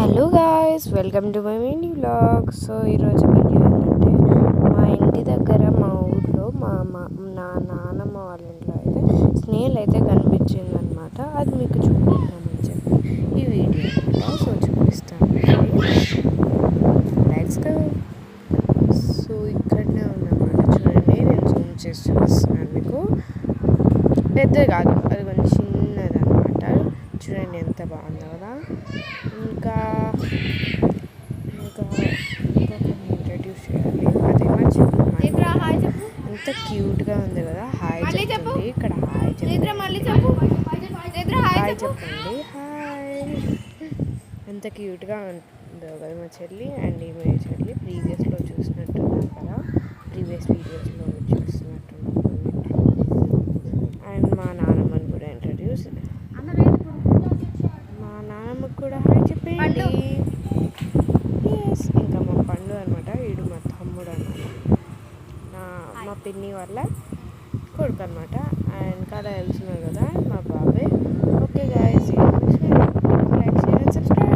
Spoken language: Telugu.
Hello guys, welcome to my mini vlog. So ఈరోజు వీడియో ఏంటంటే మా ఇంటి దగ్గర మా ఊర్లో నా నాన్నమ్మ వాళ్ళ ఇంట్లో అయితే స్నేల్ అయితే కనిపించిందనమాట. అది మీకు చూపిద్దామని చెప్పి ఈ వీడియో అనమాట. సో చూపిస్తాను, లెట్స్ గో. సో ఇక్కడనే ఉందన్నమాట, చూడండి. నేను జూమ్ చేసి చూపిస్తున్నాను మీకు. పెద్దది కాదు, అది కొంచెం చిన్నది అనమాట. చూడండి ఎంత బాగుందో కదా. ఇంకా ఇంట్రడ్యూస్ చేయాలి. అదేమో ఎంత క్యూట్గా ఉంది కదా. హాయ్ చెప్పండి, ఇక్కడ హాయ్ చెప్పండి. హాయ్ చెప్పండి, హాయ్. ఎంత క్యూట్గా ఉందో కదా మా చెల్లి. అండ్ ఈమె చెల్లి ప్రీవియస్లో చూసినట్టున్నాను కదా, ప్రీవియస్ వీడియోస్లో చూస్తున్నట్టున్నాను. అండ్ మా నాన్నమ్మని కూడా ఇంట్రడ్యూస్, మా నాన్నమ్మకు కూడా హాయ్ చెప్పండి. ఎస్, ఇంకా మా పండు అనమాట. వీడు మా తమ్ముడు అనమాట, మా పిన్ని వాళ్ళ కొడుకు అనమాట. అండ్ కదా వెళ్తున్నారు కదా, మా